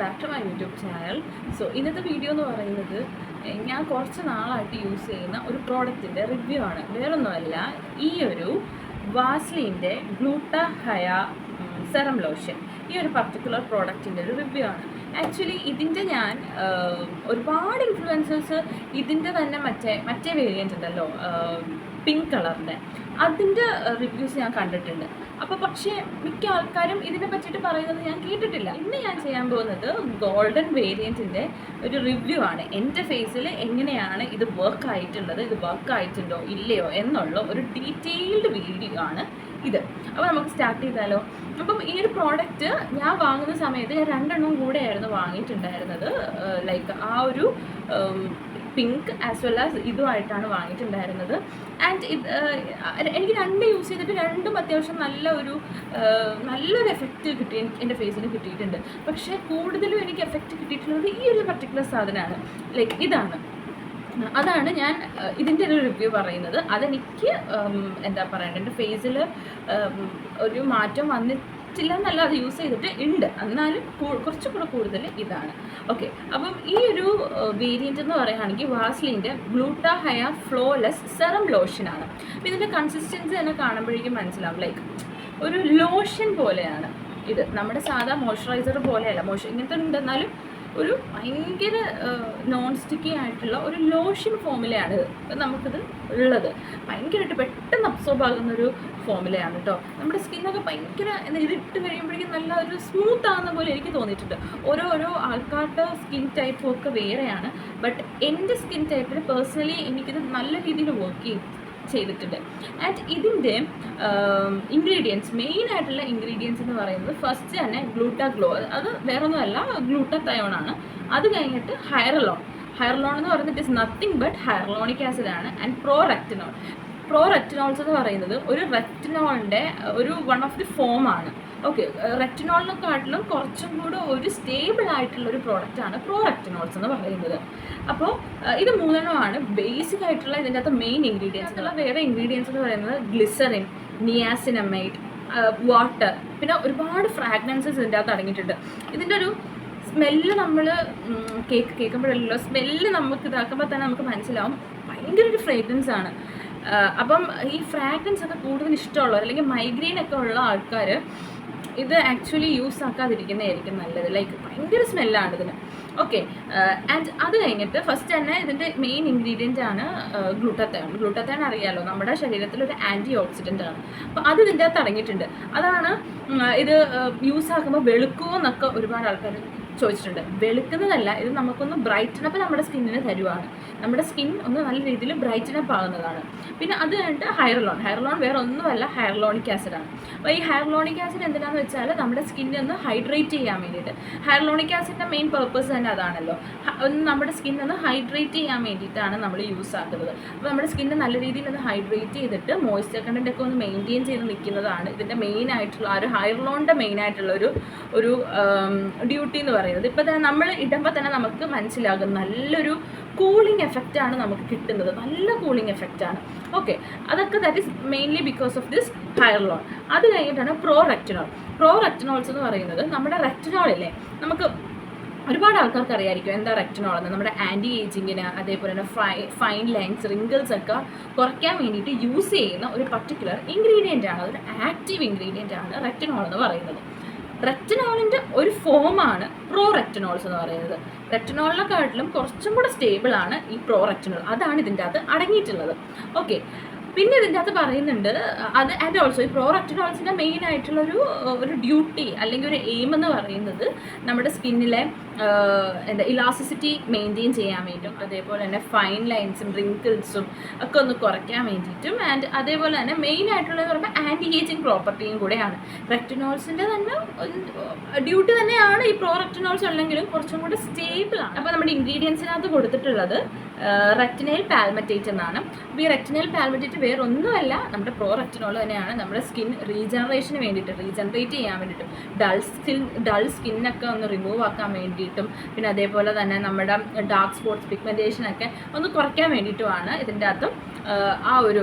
Back to my YouTube channel. So ഇന്നത്തെ video എന്ന് പറയുന്നത് ഞാൻ കുറച്ച് നാളായിട്ട് യൂസ് ചെയ്യുന്ന ഒരു പ്രോഡക്റ്റിൻ്റെ റിവ്യൂ ആണ്. വേറൊന്നുമല്ല, ഈ ഒരു വാസ്ലിൻ്റെ ഗ്ലൂട്ടാഹയ സെറം ലോഷൻ, ഈ ഒരു പർട്ടിക്കുലർ പ്രോഡക്റ്റിൻ്റെ ഒരു റിവ്യൂ ആണ്. ആക്ച്വലി ഇതിൻ്റെ ഞാൻ ഒരുപാട് ഇൻഫ്ലുവൻസേഴ്സ് ഇതിൻ്റെ തന്നെ മറ്റേ വേരിയൻ്റ് ഉണ്ടല്ലോ, പിങ്ക് കളറിൻ്റെ, അതിൻ്റെ റിവ്യൂസ് ഞാൻ കണ്ടിട്ടുണ്ട്. അപ്പോൾ പക്ഷേ മിക്ക ആൾക്കാരും ഇതിനെ പറ്റിയിട്ട് പറയുന്നത് ഞാൻ കേട്ടിട്ടില്ല. ഇന്ന് ഞാൻ ചെയ്യാൻ പോകുന്നത് ഗോൾഡൻ വേരിയൻറ്റിൻ്റെ ഒരു റിവ്യൂ ആണ്. എൻ്റെ ഫേസിൽ എങ്ങനെയാണ് ഇത് വർക്ക് ആയിട്ടുള്ളത്, ഇത് വർക്ക് ആയിട്ടുണ്ടോ ഇല്ലയോ എന്നുള്ള ഒരു ഡീറ്റെയിൽഡ് വീഡിയോ ആണ് ഇത്. അപ്പോൾ നമുക്ക് സ്റ്റാർട്ട് ചെയ്താലോ. അപ്പം ഈ ഒരു പ്രോഡക്റ്റ് ഞാൻ വാങ്ങുന്ന സമയത്ത് ഞാൻ 2 എണ്ണം കൂടെയായിരുന്നു വാങ്ങിയിട്ടുണ്ടായിരുന്നത്. ലൈക്ക് ആ ഒരു പിങ്ക് ആസ് വെൽ ആസ് ഇതുമായിട്ടാണ് വാങ്ങിയിട്ടുണ്ടായിരുന്നത്. ആൻഡ് ഇത് എനിക്ക് 2 യൂസ് ചെയ്തിട്ട് 2ഉം അത്യാവശ്യം നല്ലൊരു എഫക്റ്റ് എൻ്റെ ഫേസിന് കിട്ടിയിട്ടുണ്ട്. പക്ഷേ കൂടുതലും എനിക്ക് എഫക്റ്റ് കിട്ടിയിട്ടുള്ളത് ഈ ഒരു പർട്ടിക്കുലർ സാധനമാണ്, ലൈക്ക് ഇതാണ്. അതാണ് ഞാൻ ഇതിൻ്റെ ഒരു റിവ്യൂ പറയുന്നത്. അതെനിക്ക് എന്താ പറയണ്ടത്, എൻ്റെ ഫേസിൽ ഒരു മാറ്റം വന്നിട്ടില്ല എന്നല്ല, അത് യൂസ് ചെയ്തിട്ട് ഉണ്ട്, എന്നാലും കുറച്ചുകൂടെ കൂടുതൽ ഇതാണ്. ഓക്കെ, അപ്പം ഈ ഒരു വേരിയൻ്റ് എന്ന് പറയുകയാണെങ്കിൽ വാസ്ലിൻ്റെ ഗ്ലൂട്ടാഹയ ഫ്ലോലെസ് സെറം ലോഷനാണ്. അപ്പോൾ ഇതിൻ്റെ കൺസിസ്റ്റൻസി തന്നെ കാണുമ്പോഴേക്കും മനസ്സിലാവും, ലൈക്ക് ഒരു ലോഷൻ പോലെയാണ് ഇത്. നമ്മുടെ സാധാ മോയ്സ്ചറൈസർ പോലെയല്ല, ഇങ്ങനത്തെ ഉണ്ടെന്നാലും ഒരു ഭയങ്കര നോൺ സ്റ്റിക്കി ആയിട്ടുള്ള ഒരു ലോഷൻ ഫോമിലയാണ് നമുക്കിത് ഉള്ളത്. ഭയങ്കരമായിട്ട് പെട്ടെന്ന് അബ്സോർബ് ആകുന്നൊരു ഫോമിലയാണ് കേട്ടോ. നമ്മുടെ സ്കിന്നൊക്കെ ഭയങ്കര ഇതിട്ട് കഴിയുമ്പോഴേക്കും നല്ല ഒരു സ്മൂത്ത് ആകുന്ന പോലെ എനിക്ക് തോന്നിയിട്ടുണ്ട്. ഓരോ ആൾക്കാരുടെ സ്കിൻ ടൈപ്പും ഒക്കെ വേറെയാണ്. ബട്ട് എൻ്റെ സ്കിൻ ടൈപ്പിൽ പേഴ്സണലി എനിക്കിത് നല്ല രീതിയിൽ വർക്ക് ചെയ്തിട്ടുണ്ട്. ആൻഡ് ഇതിൻ്റെ ഇൻഗ്രീഡിയൻസ്, മെയിനായിട്ടുള്ള ഇൻഗ്രീഡിയൻസ് എന്ന് പറയുന്നത് ഫസ്റ്റ് തന്നെ ഗ്ലൂട്ടാഗ്ലോ, അത് വേറൊന്നുമല്ല ഗ്ലൂട്ടത്തയോണാണ്. അത് കഴിഞ്ഞിട്ട് ഹൈറലോൺ എന്ന് പറയുന്നത് it is nothing but hyaluronic acid ആണ്. ആൻഡ് പ്രോറെക്റ്റിനോൾസ് എന്ന് പറയുന്നത് ഒരു റെക്റ്റിനോളിൻ്റെ ഒരു വൺ ഓഫ് ദി ഫോമാണ്. ഓക്കെ, റെക്റ്റിനോളിനെക്കാട്ടിലും കുറച്ചും കൂടെ ഒരു സ്റ്റേബിൾ ആയിട്ടുള്ളൊരു പ്രോഡക്റ്റാണ് പ്രോറെക്റ്റിനോൾസ് എന്ന് പറയുന്നത്. അപ്പോൾ ഇത് 3 ബേസിക് ആയിട്ടുള്ള ഇതിൻ്റെ അകത്ത് മെയിൻ ഇൻഗ്രീഡിയൻസ്. വേറെ ഇൻഗ്രീഡിയൻസ് എന്ന് പറയുന്നത് ഗ്ലിസറിൻ, നിയാസിനമൈഡ്, വാട്ടർ, പിന്നെ ഒരുപാട് ഫ്രാഗ്രൻസസ് ഇതിൻ്റെ അകത്ത് അടങ്ങിയിട്ടുണ്ട്. ഇതിൻ്റെ ഒരു സ്മെല്ല് നമ്മൾ കേൾക്കുമ്പോഴല്ലോ, സ്മെല്ല് നമുക്ക് ഇതാക്കുമ്പോൾ തന്നെ നമുക്ക് മനസ്സിലാവും ഭയങ്കര ഒരു ഫ്രേഗ്രൻസ് ആണ്. അപ്പം ഈ ഫ്രാഗ്രൻസ് ഒക്കെ കൂടുതൽ ഇഷ്ടമുള്ളവർ, അല്ലെങ്കിൽ മൈഗ്രെയിൻ ഒക്കെ ഉള്ള ആൾക്കാർ ഇത് ആക്ച്വലി യൂസ് ആക്കാതിരിക്കുന്നതായിരിക്കും നല്ലത്. ലൈക്ക് ഭയങ്കര സ്മെല്ലാണ് ഇതിന്. ഓക്കെ, ആൻഡ് അത് കഴിഞ്ഞിട്ട് ഫസ്റ്റ് തന്നെ ഇതിൻ്റെ മെയിൻ ഇൻഗ്രീഡിയൻ്റ് ആണ് ഗ്ലൂട്ടത്തയോൺ അറിയാമല്ലോ, നമ്മുടെ ശരീരത്തിലൊരു ആൻറ്റി ഓക്സിഡൻ്റ് ആണ്. അപ്പോൾ അത് ഇതിൻ്റെ അകത്ത് അടങ്ങിയിട്ടുണ്ട്. അതാണ് ഇത് യൂസ് ആക്കുമ്പോൾ വെളുക്കുമോ എന്നൊക്കെ ഒരുപാട് ആൾക്കാർ ചോദിച്ചിട്ടുണ്ട്. വെളുക്കുന്നതല്ല, ഇത് നമുക്കൊന്ന് ബ്രൈറ്റനപ്പ് നമ്മുടെ സ്കിന്നിന് തരുവാണ്. നമ്മുടെ സ്കിൻ ഒന്ന് നല്ല രീതിയിൽ ബ്രൈറ്റനപ്പ് ആകുന്നതാണ്. പിന്നെ അത് കഴിഞ്ഞിട്ട് ഹൈറലോൺ വേറെ ഒന്നുമല്ല, ഹൈറലോണിക് ആസിഡാണ്. അപ്പോൾ ഈ ഹൈറലോണിക് ആസിഡ് എന്തിനാണെന്ന് വെച്ചാൽ നമ്മുടെ സ്കിന്നെ ഒന്ന് ഹൈഡ്രേറ്റ് ചെയ്യാൻ വേണ്ടിയിട്ട്. ഹൈറലോണിക് ആസിഡിൻ്റെ മെയിൻ പർപ്പസ് തന്നെ അതാണല്ലോ, നമ്മുടെ സ്കിന്നൊന്ന് ഹൈഡ്രേറ്റ് ചെയ്യാൻ വേണ്ടിയിട്ടാണ് നമ്മൾ യൂസ് ആക്കുന്നത്. അപ്പോൾ നമ്മുടെ സ്കിന്ന് നല്ല രീതിയിൽ ഒന്ന് ഹൈഡ്രേറ്റ് ചെയ്തിട്ട് മോയ്സ്ചർ കണ്ടൻ്റ് ഒക്കെ ഒന്ന് മെയിൻറ്റെയിൻ ചെയ്ത് നിൽക്കുന്നതാണ് ഇതിൻ്റെ മെയിനായിട്ടുള്ള ആ ഒരു ഹൈറലോണിൻ്റെ മെയിനായിട്ടുള്ള ഒരു ഡ്യൂട്ടി എന്ന് പറയുന്നത്. ഇപ്പോൾ തന്നെ നമ്മൾ ഇടുമ്പോൾ തന്നെ നമുക്ക് മനസ്സിലാകും നല്ലൊരു കൂളിംഗ് എഫക്റ്റാണ് നമുക്ക് കിട്ടുന്നത്, നല്ല കൂളിംഗ് എഫക്റ്റാണ്. ഓക്കെ, അതൊക്കെ that is mainly because of this hyaluron. അത് കഴിഞ്ഞിട്ടാണ് പ്രോറെക്റ്റിനോൾസ് എന്ന് പറയുന്നത്. നമ്മുടെ റെക്റ്റിനോളില്ലേ, നമുക്ക് ഒരുപാട് ആൾക്കാർക്ക് അറിയാമായിരിക്കും എന്താ റെക്റ്റിനോൾ എന്ന്. നമ്മുടെ ആൻറ്റി ഏജിങ്ങിന്, അതേപോലെ തന്നെ ഫൈൻ ലൈൻസ്, റിങ്കിൾസ് ഒക്കെ കുറയ്ക്കാൻ വേണ്ടിയിട്ട് യൂസ് ചെയ്യുന്ന ഒരു പർട്ടിക്കുലർ ഇൻഗ്രീഡിയൻ്റ് ആണ്, അതൊരു ആക്റ്റീവ് ഇൻഗ്രീഡിയൻ്റ് ആണ് റെക്റ്റിനോൾ എന്ന് പറയുന്നത്. റെക്റ്റിനോളിൻ്റെ ഒരു ഫോമാണ് പ്രോറെക്റ്റിനോൾസ് എന്ന് പറയുന്നത്. റെക്റ്റിനോളിനെക്കാട്ടിലും കുറച്ചും കൂടെ സ്റ്റേബിളാണ് ഈ പ്രോറെക്റ്റിനോൾ, അതാണ് ഇതിൻ്റെ അകത്ത് അടങ്ങിയിട്ടുള്ളത്. ഓക്കെ, പിന്നെ ഇതിൻ്റെ അകത്ത് പറയുന്നുണ്ട് അത് ആൻഡ് ഓൾസോ ഈ പ്രോറെക്റ്റിനോൾസിൻ്റെ മെയിൻ ആയിട്ടുള്ളൊരു ഡ്യൂട്ടി അല്ലെങ്കിൽ ഒരു എയിം എന്ന് പറയുന്നത് നമ്മുടെ സ്കിന്നിലെ ഇലാസ്റ്റിസിറ്റി മെയിൻറ്റെയിൻ ചെയ്യാൻ വേണ്ടിയിട്ടും, അതേപോലെ തന്നെ ഫൈൻ ലൈൻസും റിങ്കിൾസും ഒക്കെ ഒന്ന് കുറയ്ക്കാൻ വേണ്ടിയിട്ടും, ആൻഡ് അതേപോലെ തന്നെ മെയിൻ ആയിട്ടുള്ളത് പറയുമ്പോൾ ആൻറ്റി ഏജിങ് പ്രോപ്പർട്ടിയും കൂടെയാണ്. റെക്റ്റിനോൾസിൻ്റെ തന്നെ ഡ്യൂട്ടി തന്നെയാണ് ഈ പ്രോറെക്റ്റിനോൾസ് ഉള്ളെങ്കിലും കുറച്ചും കൂടെ സ്റ്റേബിളാണ്. അപ്പോൾ നമ്മുടെ ഇൻഗ്രീഡിയൻസിനകത്ത് കൊടുത്തിട്ടുള്ളത് റെറ്റിനൈൽ പാൽമറ്റേറ്റ് എന്നാണ്. അപ്പോൾ ഈ റെറ്റിനൈൽ പാൽമറ്റേറ്റ് വേറെ ഒന്നുമല്ല, നമ്മുടെ പ്രോ റെറ്റിനോൾ തന്നെയാണ്. നമ്മുടെ സ്കിൻ റീജനറേഷന് വേണ്ടിയിട്ട്, റീജനറേറ്റ് ചെയ്യാൻ വേണ്ടിയിട്ടും, ഡൾ സ്കിന്നൊക്കെ ഒന്ന് റിമൂവ് ആക്കാൻ വേണ്ടിയിട്ടും, പിന്നെ അതേപോലെ തന്നെ നമ്മുടെ ഡാർക്ക് സ്പോട്ട്സ് പിഗ്മെൻറ്റേഷനൊക്കെ ഒന്ന് കുറയ്ക്കാൻ വേണ്ടിയിട്ടുമാണ് ഇതിൻ്റെ അകത്തും ആ ഒരു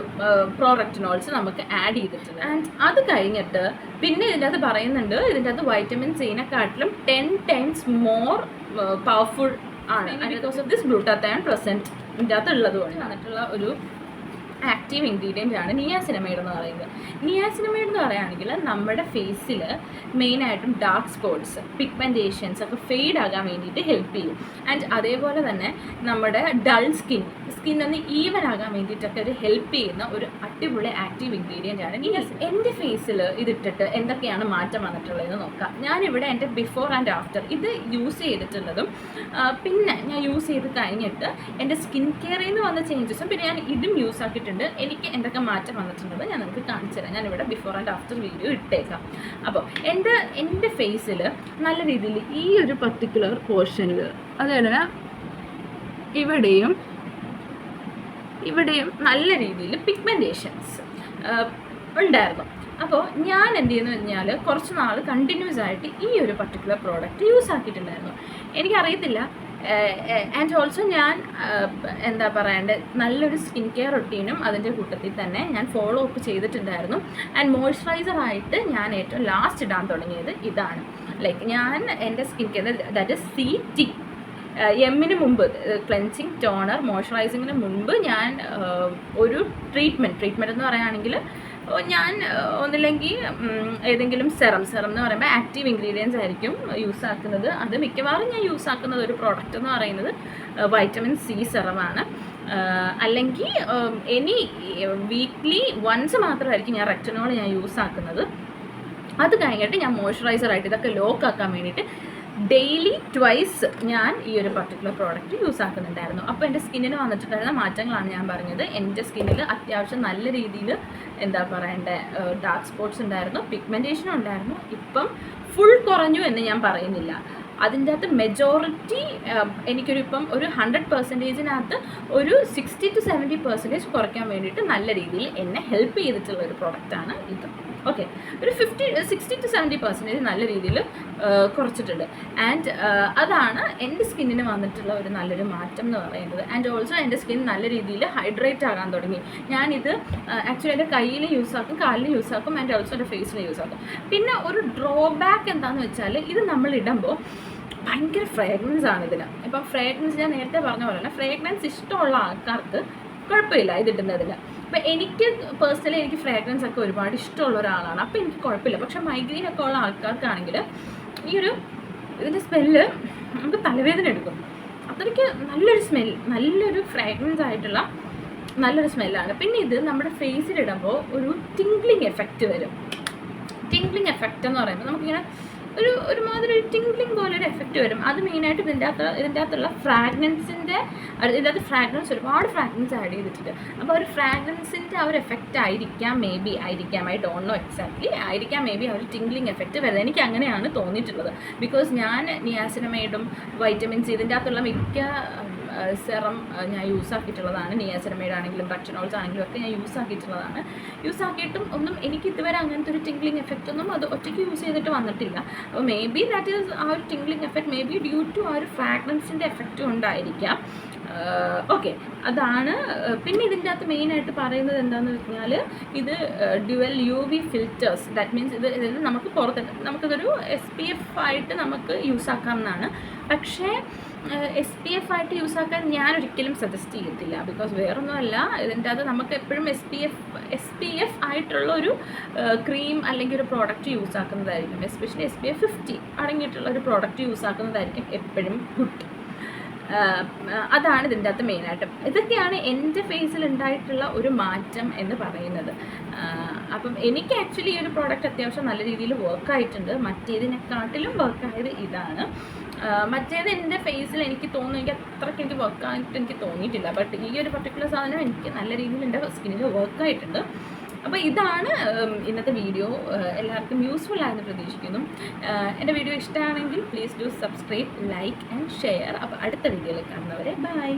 പ്രോ റെറ്റിനോൾസ് നമുക്ക് ആഡ് ചെയ്തിട്ടുണ്ട്. ആൻഡ് അത് കഴിഞ്ഞിട്ട് പിന്നെ ഇതിൻ്റെ അകത്ത് പറയുന്നുണ്ട്, ഇതിൻ്റെ അകത്ത് വൈറ്റമിൻ സിനെക്കാട്ടിലും 10 times മോർ പവർഫുൾ ആണ്. Because of this glutathione present ഇതിൻ്റെ അകത്ത് ഉള്ളതുകൊണ്ട് വന്നിട്ടുള്ള ഒരു ആക്റ്റീവ് ഇൻഗ്രീഡിയൻ്റ് ആണ് നിയാസിനമൈഡ് എന്ന് പറയുന്നത്. നിയാസിനമൈഡ് എന്ന് പറയുകയാണെങ്കിൽ നമ്മുടെ ഫേസിൽ മെയിനായിട്ടും ഡാർക്ക് സ്പോട്ട്സ്, പിഗ്മെൻറ്റേഷൻസ് ഒക്കെ ഫെയ്ഡ് ആകാൻ വേണ്ടിയിട്ട് ഹെൽപ്പ് ചെയ്യും. ആൻഡ് അതേപോലെ തന്നെ നമ്മുടെ ഡൾ സ്കിൻ ഒന്ന് ഈവൻ ആകാൻ വേണ്ടിയിട്ടൊക്കെ ഒരു ഹെൽപ്പ് ചെയ്യുന്ന ഒരു അടിപൊളി ആക്റ്റീവ് ഇൻഗ്രീഡിയൻ്റ് ആണ് നിയാസിൻ. എൻ്റെ ഫേസിൽ ഇതിട്ടിട്ട് എന്തൊക്കെയാണ് മാറ്റം വന്നിട്ടുള്ളതെന്ന് നോക്കാം. ഞാനിവിടെ എൻ്റെ ബിഫോർ ആൻഡ് ആഫ്റ്റർ ഇത് യൂസ് ചെയ്തിട്ടുള്ളതും പിന്നെ ഞാൻ യൂസ് ചെയ്ത് കഴിഞ്ഞിട്ട് എൻ്റെ സ്കിൻ കെയറിൽ നിന്ന് വന്ന ചേഞ്ചസും പിന്നെ ഞാൻ ഇതും യൂസ് ആക്കിയിട്ടുണ്ട്. എനിക്ക് എന്തൊക്കെ മാറ്റം വന്നിട്ടുണ്ടെന്ന് ഞാൻ നിങ്ങൾക്ക് കാണിച്ചു തരാം. ഞാനിവിടെ ബിഫോർ ആൻഡ് ആഫ്റ്റർ വീഡിയോ ഇട്ടേക്കാം. അപ്പോൾ എൻ്റെ ഫേസിൽ നല്ല രീതിയിൽ ഈ ഒരു പർട്ടിക്കുലർ പോർഷനിൽ, അതുപോലെ ഇവിടെയും നല്ല രീതിയിൽ പിഗ്മെൻറ്റേഷൻസ് ഉണ്ടായിരുന്നു. അപ്പോൾ ഞാൻ എന്ത് ചെയ്യുന്നു കഴിഞ്ഞാൽ കുറച്ച് നാൾ കണ്ടിന്യൂസ് ആയിട്ട് ഈ ഒരു പർട്ടിക്കുലർ പ്രോഡക്റ്റ് യൂസ് ആക്കിയിട്ടുണ്ടായിരുന്നു. എനിക്കറിയത്തില്ല. ആൻഡ് ഓൾസോ ഞാൻ എന്താ പറയണ്ടേ, നല്ലൊരു സ്കിൻ കെയർ റൊട്ടീനും അതിൻ്റെ കൂട്ടത്തിൽ തന്നെ ഞാൻ ഫോളോ അപ്പ് ചെയ്തിട്ടുണ്ടായിരുന്നു. ആൻഡ് മോയ്സ്ചറൈസറായിട്ട് ഞാൻ ഏറ്റവും ലാസ്റ്റ് ഇടാൻ തുടങ്ങിയത് ഇതാണ്. ലൈക്ക് ഞാൻ എൻ്റെ skin care, that is CT എമ്മിന് മുമ്പ്, ക്ലെൻസിങ്, ടോണർ, മോയ്സ്ചറൈസിങ്ങിന് മുമ്പ് ഞാൻ ഒരു ട്രീറ്റ്മെൻറ്റ് എന്ന് പറയുകയാണെങ്കിൽ ഞാൻ ഒന്നില്ലെങ്കിൽ ഏതെങ്കിലും സെറം എന്ന് പറയുമ്പോൾ ആക്റ്റീവ് ഇൻഗ്രീഡിയൻസ് ആയിരിക്കും യൂസ് ആക്കുന്നത്. അത് മിക്കവാറും ഞാൻ യൂസ് ആക്കുന്നത് ഒരു പ്രോഡക്റ്റ് എന്ന് പറയുന്നത് വൈറ്റമിൻ C സെറമാണ്. അല്ലെങ്കിൽ വീക്ക്ലി വൺസ് മാത്രമായിരിക്കും ഞാൻ റെറ്റിനോൾ യൂസ് ആക്കുന്നത്. അത് കഴിഞ്ഞിട്ട് ഞാൻ മോയ്സ്ചറൈസറായിട്ട് ഇതൊക്കെ ലോക്ക് ആക്കാൻ വേണ്ടിയിട്ട് ഡെയിലി ട്വൈസ് ഞാൻ ഈ ഒരു പർട്ടിക്കുലർ പ്രോഡക്റ്റ് യൂസ് ആക്കുന്നുണ്ടായിരുന്നു. അപ്പോൾ എൻ്റെ സ്കിന്നിന് വന്നിട്ടുണ്ടായിരുന്ന മാറ്റങ്ങളാണ് ഞാൻ പറഞ്ഞത്. എൻ്റെ സ്കിന്നിൽ അത്യാവശ്യം നല്ല രീതിയിൽ എന്താ പറയണ്ടേ, ഡാർക്ക് സ്പോട്ട്സ് ഉണ്ടായിരുന്നു, പിഗ്മെൻറ്റേഷനും ഉണ്ടായിരുന്നു. ഇപ്പം ഫുൾ കുറഞ്ഞു എന്ന് ഞാൻ പറയുന്നില്ല. അതിൻ്റെ അകത്ത് മെജോറിറ്റി ഇപ്പം ഒരു 100%-നകത്ത് ഒരു 60 to 70% കുറയ്ക്കാൻ വേണ്ടിയിട്ട് നല്ല രീതിയിൽ എന്നെ ഹെൽപ്പ് ചെയ്തിട്ടുള്ള ഒരു പ്രോഡക്റ്റാണ് ഇത്. ഓക്കെ, ഒരു 60 to 70% നല്ല രീതിയിൽ കുറച്ചിട്ടുണ്ട്. ആൻഡ് അതാണ് എൻ്റെ സ്കിന്നിന് വന്നിട്ടുള്ള ഒരു നല്ലൊരു മാറ്റം എന്ന് പറയുന്നത്. ആൻഡ് ഓൾസോ എൻ്റെ സ്കിൻ നല്ല രീതിയിൽ ഹൈഡ്രേറ്റ് ആകാൻ തുടങ്ങി. ഞാനിത് ആക്ച്വലി എൻ്റെ കയ്യിൽ യൂസ് ആക്കും, കാലിൽ യൂസ് ആക്കും, ആൻഡ് ഓൾസോ എൻ്റെ ഫേസിൽ യൂസ് ആക്കും. പിന്നെ ഒരു ഡ്രോബാക്ക് എന്താണെന്ന് വെച്ചാൽ, ഇത് നമ്മൾ ഇടുമ്പോൾ ഭയങ്കര ഫ്രാഗ്രൻസ് ആണ് ഇതിന്. ഇപ്പം ഫ്രാഗ്രൻസ് ഞാൻ നേരത്തെ പറഞ്ഞ പോലെ തന്നെ ഫ്രാഗ്രൻസ് ഇഷ്ടമുള്ള ആൾക്കാർക്ക് കുഴപ്പമില്ല ഇതിടുന്നതിന്. അപ്പം എനിക്ക് പേഴ്സണലി എനിക്ക് ഫ്രാഗ്രൻസ് ഒക്കെ ഒരുപാട് ഇഷ്ടമുള്ള ഒരാളാണ്. അപ്പോൾ എനിക്ക് കുഴപ്പമില്ല. പക്ഷെ മൈഗ്രെയിൻ ഒക്കെ ഉള്ള ആൾക്കാർക്കാണെങ്കിൽ ഇതിൻ്റെ സ്മെല്ല് നമുക്ക് തലവേദന എടുക്കും. അത്രയ്ക്ക് നല്ലൊരു ഫ്രാഗ്രൻസ് ആയിട്ടുള്ള നല്ലൊരു സ്മെല്ലാണ്. പിന്നെ ഇത് നമ്മുടെ ഫേസിലിടുമ്പോൾ ഒരു ടിംഗ്ലിങ് എഫക്റ്റ് വരും. ടിംഗ്ലിങ് എഫക്റ്റ് എന്ന് പറയുമ്പോൾ നമുക്കിങ്ങനെ ഒരുമാതിരി ഒരു ടിംഗ്ലിങ് പോലെ ഒരു എഫക്റ്റ് വരും. അത് മെയിനായിട്ട് ഇതിൻ്റെ അകത്തുള്ള ഫ്രാഗ്രൻസ് ഒരുപാട് ഫ്രാഗ്രൻസ് ആഡ് ചെയ്തിട്ടുണ്ട്. അപ്പോൾ ഒരു ഫ്രാഗ്രൻസിൻ്റെ ആ ഒരു എഫക്റ്റ് ആയിരിക്കാം, ഐ ഡോണ്ട് നോ എക്സാക്ട്ലി, ആ ഒരു ടിംഗ്ലിങ് എഫക്റ്റ് വരുന്നത്. എനിക്ക് അങ്ങനെയാണ് തോന്നിയിട്ടുള്ളത്. ബിക്കോസ് ഞാൻ നിയാസിനമൈഡും വൈറ്റമിൻ സി ഇതിൻ്റെ അകത്തുള്ള മിക്ക സെറം ഞാൻ യൂസ് ആക്കിയിട്ടുള്ളതാണ്. നിയാസിനമൈഡ് ആണെങ്കിലും റെറ്റിനോൾസ് ആണെങ്കിലും ഒക്കെ ഞാൻ യൂസ് ആക്കിയിട്ടും ഒന്നും എനിക്ക് ഇതുവരെ അങ്ങനത്തെ ഒരു ടിംഗ്ലിങ് എഫക്റ്റ് ഒന്നും അത് ഒറ്റയ്ക്ക് യൂസ് ചെയ്തിട്ട് വന്നിട്ടില്ല. അപ്പോൾ മേ ബി ദാറ്റ് ഈസ് ആ ഒരു tingling effect may be due to ആ ഒരു ഫ്രാഗ്രൻസിൻ്റെ എഫക്റ്റ് കൊണ്ടായിരിക്കാം. ഓക്കെ, അതാണ്. പിന്നെ ഇതിൻ്റെ അകത്ത് മെയിനായിട്ട് പറയുന്നത് എന്താണെന്ന് വെച്ചാൽ, ഇത് dual UV filters, that means ഇത് നമുക്ക് നമുക്കിതൊരു SPF ആയിട്ട് നമുക്ക് യൂസ് ആക്കാമെന്നാണ്. പക്ഷേ SPF ആയിട്ട് യൂസ് ആക്കാൻ ഞാൻ ഒരിക്കലും സജസ്റ്റ് ചെയ്യത്തില്ല. ബിക്കോസ് വേറൊന്നുമല്ല, ഇതിൻ്റെ അത് നമുക്ക് എപ്പോഴും SPF ആയിട്ടുള്ള ഒരു ക്രീം അല്ലെങ്കിൽ ഒരു പ്രോഡക്റ്റ് യൂസ് ആക്കുന്നതായിരിക്കും, എസ്പെഷ്യലി SPF 50 അടങ്ങിയിട്ടുള്ള ഒരു പ്രോഡക്റ്റ് യൂസ് ആക്കുന്നതായിരിക്കും എപ്പോഴും ഗുഡ്. അതാണ് ഇതിൻ്റെ അകത്ത് മെയിനായിട്ട്. ഇതൊക്കെയാണ് എൻ്റെ ഫേസിൽ ഉണ്ടായിട്ടുള്ള ഒരു മാറ്റം എന്ന് പറയുന്നത്. അപ്പം എനിക്ക് ആക്ച്വലി ഈ ഒരു പ്രോഡക്റ്റ് അത്യാവശ്യം നല്ല രീതിയിൽ വർക്കായിട്ടുണ്ട്. മറ്റേതിനെക്കാട്ടിലും വർക്കായത് ഇതാണ്. മറ്റേത് എൻ്റെ ഫേസിൽ എനിക്ക് തോന്നുന്നു എനിക്ക് അത്രയ്ക്ക് എനിക്ക് വർക്കായിട്ട് എനിക്ക് തോന്നിയിട്ടില്ല. ബട്ട് ഈ ഒരു പർട്ടിക്കുലർ സാധനം എനിക്ക് നല്ല രീതിയിൽ എൻ്റെ സ്കിന്നിൽ വർക്കായിട്ടുണ്ട്. അപ്പോൾ ഇതാണ് ഇന്നത്തെ വീഡിയോ. എല്ലാവർക്കും യൂസ്ഫുൾ ആയെന്ന് പ്രതീക്ഷിക്കുന്നു. എൻ്റെ വീഡിയോ ഇഷ്ടമാണെങ്കിൽ please do subscribe, like and share. അപ്പോൾ അടുത്ത വീഡിയോയിൽ കാണുന്നവരെ ബൈ.